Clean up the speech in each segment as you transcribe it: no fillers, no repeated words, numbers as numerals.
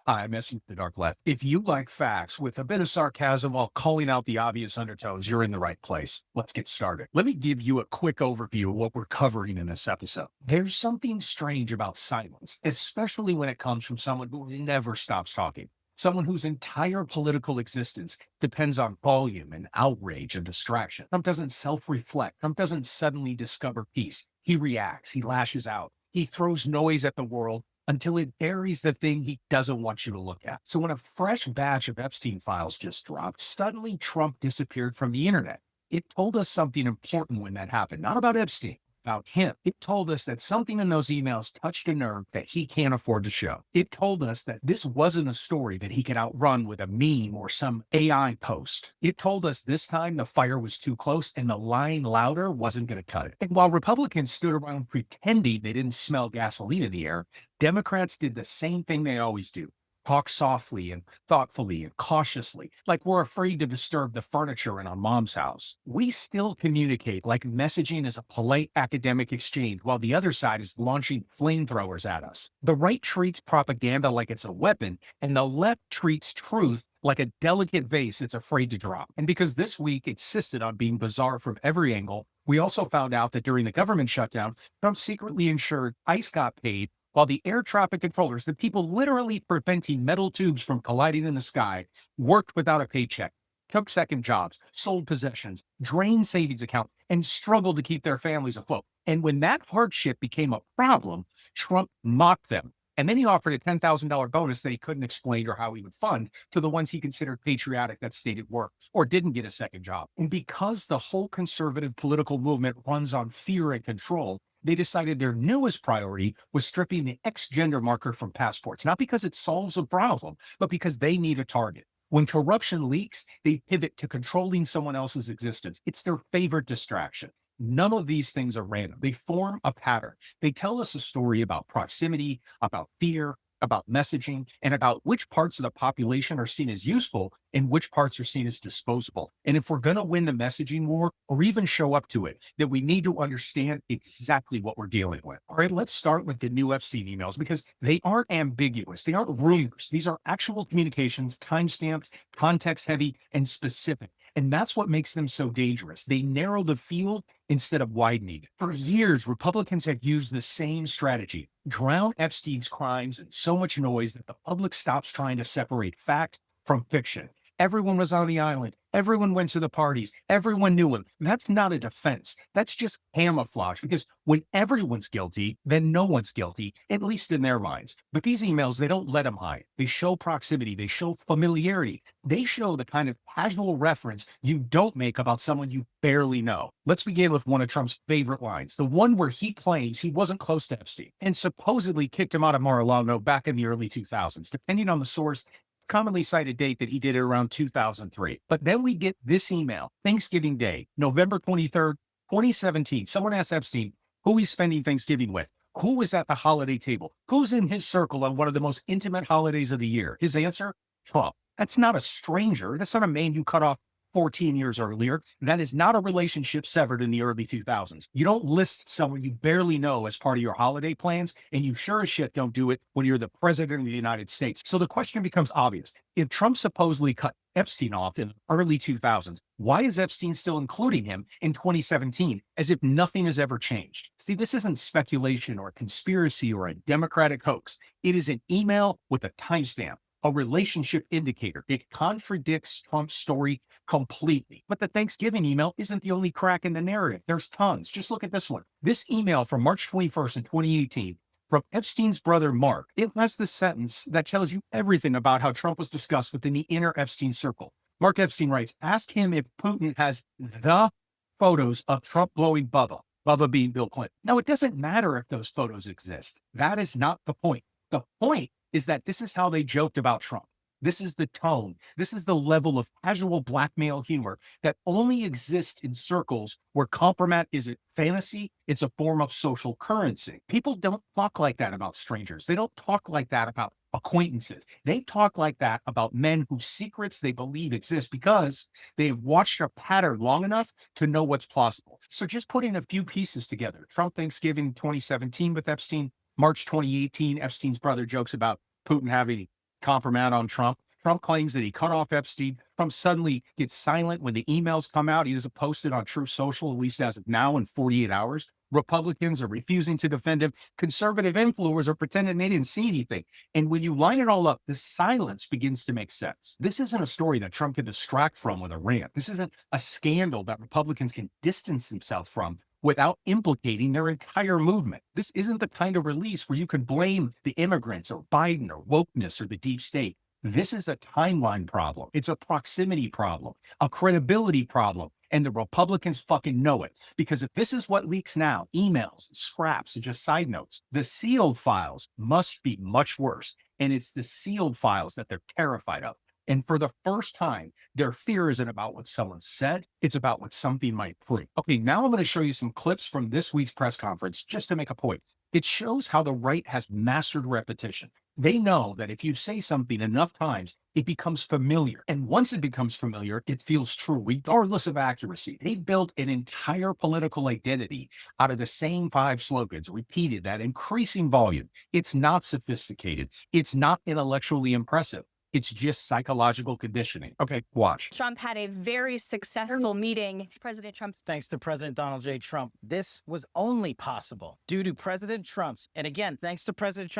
I'm messing with the dark left. If you like facts with a bit of sarcasm while calling out the obvious undertones, you're in the right place. Let's get started. Let me give you a quick overview of what we're covering in this episode. There's something strange about silence, especially when it comes from someone who never stops talking. Someone whose entire political existence depends on volume and outrage and distraction. Trump doesn't self reflect. Trump doesn't suddenly discover peace. He reacts, he lashes out, he throws noise at the world until it buries the thing he doesn't want you to look at. So when a fresh batch of Epstein files just dropped, suddenly Trump disappeared from the internet. It told us something important when that happened, not about Epstein, about him. It told us that something in those emails touched a nerve that he can't afford to show. It told us that this wasn't a story that he could outrun with a meme or some AI post. It told us this time the fire was too close and the lying louder wasn't going to cut it. And while Republicans stood around pretending they didn't smell gasoline in the air, Democrats did the same thing they always do: talk softly and thoughtfully and cautiously, like we're afraid to disturb the furniture in our mom's house. We still communicate like messaging is a polite academic exchange while the other side is launching flamethrowers at us. The right treats propaganda like it's a weapon, and the left treats truth like a delicate vase it's afraid to drop. And because this week insisted on being bizarre from every angle, we also found out that during the government shutdown, Trump secretly ensured ICE got paid while the air traffic controllers, the people literally preventing metal tubes from colliding in the sky, worked without a paycheck, took second jobs, sold possessions, drained savings accounts, and struggled to keep their families afloat. And when that hardship became a problem, Trump mocked them. And then he offered a $10,000 bonus that he couldn't explain or how he would fund to the ones he considered patriotic that stayed at work or didn't get a second job. And because the whole conservative political movement runs on fear and control, they decided their newest priority was stripping the X gender marker from passports, not because it solves a problem, but because they need a target. When corruption leaks, they pivot to controlling someone else's existence. It's their favorite distraction. None of these things are random. They form a pattern. They tell us a story about proximity, about fear, about messaging, and about which parts of the population are seen as useful and which parts are seen as disposable. And if we're going to win the messaging war or even show up to it, then we need to understand exactly what we're dealing with. All right, let's start with the new Epstein emails because they aren't ambiguous. They aren't rumors. These are actual communications, time-stamped, context-heavy, and specific. And that's what makes them so dangerous. They narrow the field instead of widening it. For years, Republicans have used the same strategy: drown Epstein's crimes in so much noise that the public stops trying to separate fact from fiction. Everyone was on the island. Everyone went to the parties. Everyone knew him. That's not a defense. That's just camouflage, because when everyone's guilty, then no one's guilty, at least in their minds. But these emails, they don't let them hide. They show proximity. They show familiarity. They show the kind of casual reference you don't make about someone you barely know. Let's begin with one of Trump's favorite lines, the one where he claims he wasn't close to Epstein and supposedly kicked him out of Mar-a-Lago back in the early 2000s. Depending on the source, commonly cited date that he did it around 2003. But then we get this email, Thanksgiving Day, November 23rd, 2017. Someone asked Epstein who he's spending Thanksgiving with. Who was at the holiday table? Who's in his circle on one of the most intimate holidays of the year? His answer: Trump. That's not a stranger. That's not a man you cut off 14 years earlier. That is not a relationship severed in the early 2000s. You don't list someone you barely know as part of your holiday plans, and you sure as shit don't do it when you're the president of the United States. So the question becomes obvious. If Trump supposedly cut Epstein off in the early 2000s, why is Epstein still including him in 2017 as if nothing has ever changed? See, this isn't speculation or a conspiracy or a Democratic hoax. It is an email with a timestamp, a relationship indicator. It contradicts Trump's story completely. But the Thanksgiving email isn't the only crack in the narrative. There's tons. Just look at this one. This email from March 21st in 2018 from Epstein's brother, Mark. It has the sentence that tells you everything about how Trump was discussed within the inner Epstein circle. Mark Epstein writes, ask him if Putin has the photos of Trump blowing Bubba, Bubba being Bill Clinton. Now, it doesn't matter if those photos exist. That is not the point. The point is that this is how they joked about Trump. This is the tone. This is the level of casual blackmail humor that only exists in circles where compromise isn't fantasy, it's a form of social currency. People don't talk like that about strangers. They don't talk like that about acquaintances. They talk like that about men whose secrets they believe exist because they have watched a pattern long enough to know what's plausible. So just putting a few pieces together: Trump Thanksgiving 2017 with Epstein, March 2018, Epstein's brother jokes about Putin having Compromat on Trump. Trump claims that he cut off Epstein. Trump suddenly gets silent when the emails come out. He doesn't post it on True Social, at least as of now, in 48 hours. Republicans are refusing to defend him. Conservative influencers are pretending they didn't see anything. And when you line it all up, the silence begins to make sense. This isn't a story that Trump can distract from with a rant. This isn't a scandal that Republicans can distance themselves from without implicating their entire movement. This isn't the kind of release where you can blame the immigrants or Biden or wokeness or the deep state. This is a timeline problem. It's a proximity problem, a credibility problem. And the Republicans fucking know it. Because if this is what leaks now, emails, scraps, and just side notes, the sealed files must be much worse. And it's the sealed files that they're terrified of. And for the first time, their fear isn't about what someone said, it's about what something might prove. Okay, now I'm going to show you some clips from this week's press conference just to make a point. It shows how the right has mastered repetition. They know that if you say something enough times, it becomes familiar. And once it becomes familiar, it feels true, regardless of accuracy. They've built an entire political identity out of the same 5 slogans, repeated at increasing volume. It's not sophisticated. It's not intellectually impressive. It's just psychological conditioning. Okay, watch. Trump had a very successful meeting. President Trump's. Thanks to President Donald J. Trump, this was only possible due to President Trump's, and again, thanks to President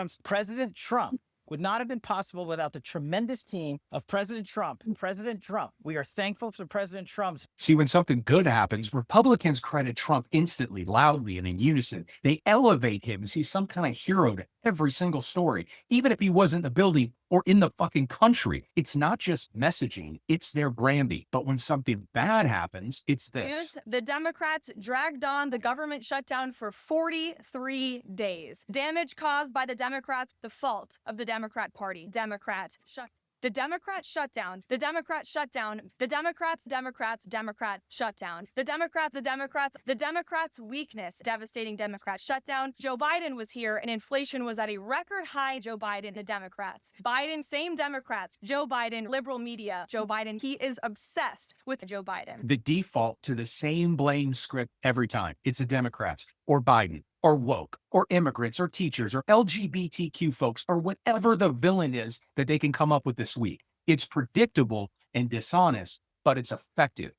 Trump would not have been possible without the tremendous team of President Trump. We are thankful for President Trump's. See, when something good happens, Republicans credit Trump instantly, loudly, and in unison. They elevate him as he's some kind of hero to every single story, even if he wasn't in the building or in the fucking country. It's not just messaging, it's their branding. But when something bad happens, it's this. The Democrats dragged on the government shutdown for 43 days. Damage caused by the Democrats, the fault of the Democrat Party. Democrat shutdown. The Democrat shutdown. The Democrats shutdown. The Democrats weakness. Devastating Democrat shutdown. Joe Biden was here and inflation was at a record high. Joe Biden, the Democrats. Biden, same Democrats. Joe Biden, liberal media. Joe Biden, he is obsessed with Joe Biden. The default to the same blame script every time. It's the Democrats or Biden or woke, or immigrants, or teachers, or LGBTQ folks, or whatever the villain is that they can come up with this week. It's predictable and dishonest, but it's effective.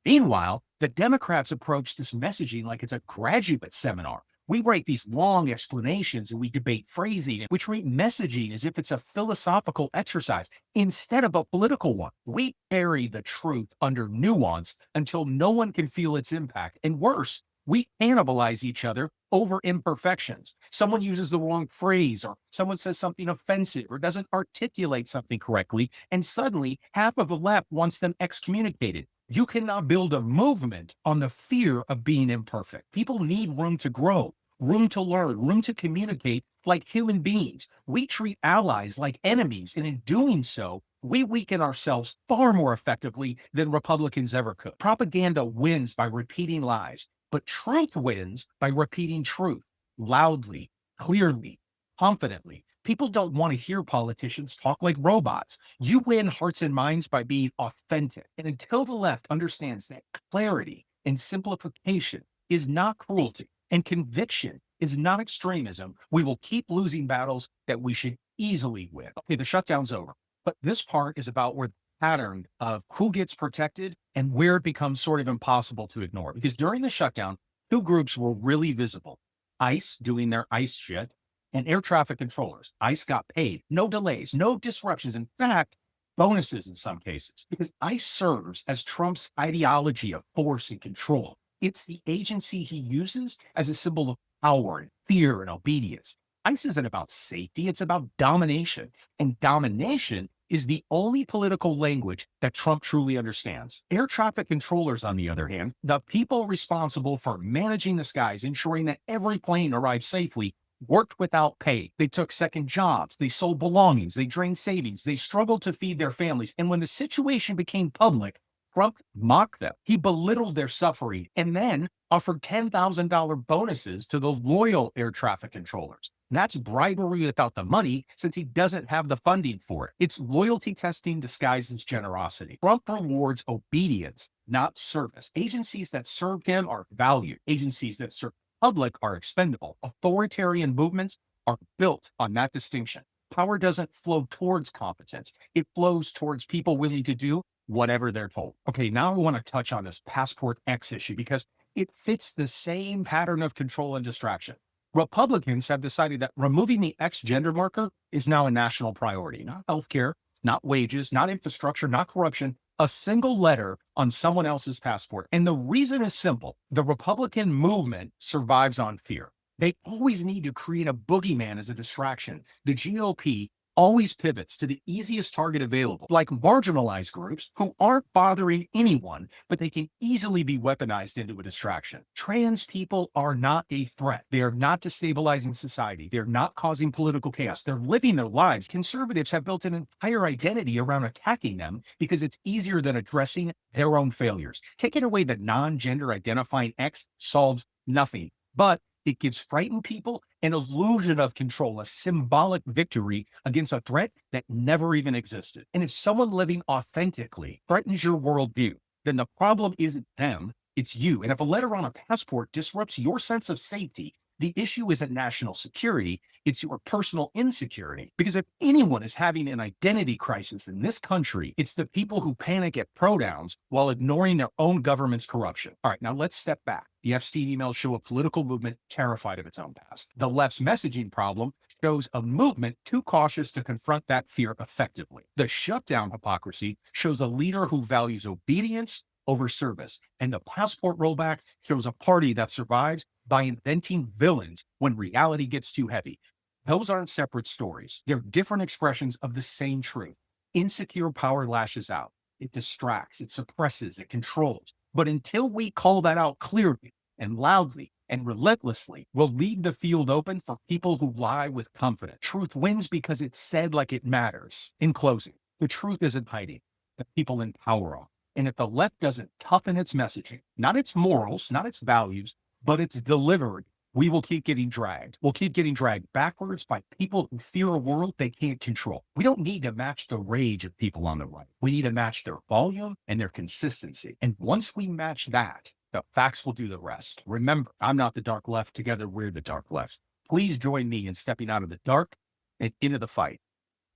Meanwhile, the Democrats approach this messaging like it's a graduate seminar. We write these long explanations and we debate phrasing, and we treat messaging as if it's a philosophical exercise instead of a political one. We bury the truth under nuance until no one can feel its impact. And worse, we cannibalize each other over imperfections. Someone uses the wrong phrase, or someone says something offensive, or doesn't articulate something correctly, and suddenly half of the left wants them excommunicated. You cannot build a movement on the fear of being imperfect. People need room to grow, room to learn, room to communicate like human beings. We treat allies like enemies, and in doing so, we weaken ourselves far more effectively than Republicans ever could. Propaganda wins by repeating lies. But truth wins by repeating truth loudly, clearly, confidently. People don't want to hear politicians talk like robots. You win hearts and minds by being authentic. And until the left understands that clarity and simplification is not cruelty and conviction is not extremism, we will keep losing battles that we should easily win. Okay, the shutdown's over. But this part is about where pattern of who gets protected and where it becomes sort of impossible to ignore. Because during the shutdown, 2 groups were really visible. ICE doing their ICE shit and air traffic controllers. ICE got paid, no delays, no disruptions. In fact, bonuses in some cases, because ICE serves as Trump's ideology of force and control. It's the agency he uses as a symbol of power and fear and obedience. ICE isn't about safety, it's about domination. And domination is the only political language that Trump truly understands. Air traffic controllers, on the other hand, the people responsible for managing the skies, ensuring that every plane arrived safely, worked without pay. They took second jobs. They sold belongings. They drained savings. They struggled to feed their families. And when the situation became public, Trump mocked them. He belittled their suffering and then offered $10,000 bonuses to the loyal air traffic controllers. And that's bribery without the money, since he doesn't have the funding for it. It's loyalty testing disguised as generosity. Trump rewards obedience, not service. Agencies that serve him are valued. Agencies that serve the public are expendable. Authoritarian movements are built on that distinction. Power doesn't flow towards competence. It flows towards people willing to do whatever they're told. Okay, now I want to touch on this Passport X issue because it fits the same pattern of control and distraction. Republicans have decided that removing the X gender marker is now a national priority, not healthcare, not wages, not infrastructure, not corruption, a single letter on someone else's passport. And the reason is simple. The Republican movement survives on fear. They always need to create a boogeyman as a distraction. The GOP always pivots to the easiest target available, like marginalized groups who aren't bothering anyone, but they can easily be weaponized into a distraction. Trans people are not a threat. They are not destabilizing society. They're not causing political chaos. They're living their lives. Conservatives have built an entire identity around attacking them because it's easier than addressing their own failures. Taking away the non-gender identifying X solves nothing, but it gives frightened people an illusion of control, a symbolic victory against a threat that never even existed. And if someone living authentically threatens your worldview, then the problem isn't them, it's you. And if a letter on a passport disrupts your sense of safety, the issue isn't national security, it's your personal insecurity. Because if anyone is having an identity crisis in this country, it's the people who panic at pronouns while ignoring their own government's corruption. All right, now let's step back. The Epstein emails show a political movement terrified of its own past. The left's messaging problem shows a movement too cautious to confront that fear effectively. The shutdown hypocrisy shows a leader who values obedience over service. And the passport rollback shows a party that survives by inventing villains when reality gets too heavy. Those aren't separate stories. They're different expressions of the same truth. Insecure power lashes out. It distracts, it suppresses, it controls. But until we call that out clearly and loudly and relentlessly, we'll leave the field open for people who lie with confidence. Truth wins because it's said like it matters. In closing, the truth isn't hiding. The people in power are. And if the left doesn't toughen its messaging, not its morals, not its values, but its delivery, we will keep getting dragged. We'll keep getting dragged backwards by people who fear a world they can't control. We don't need to match the rage of people on the right. We need to match their volume and their consistency. And once we match that, the facts will do the rest. Remember, I'm not the dark left. Together, we're the dark left. Please join me in stepping out of the dark and into the fight.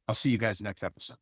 I'll see you guys next episode.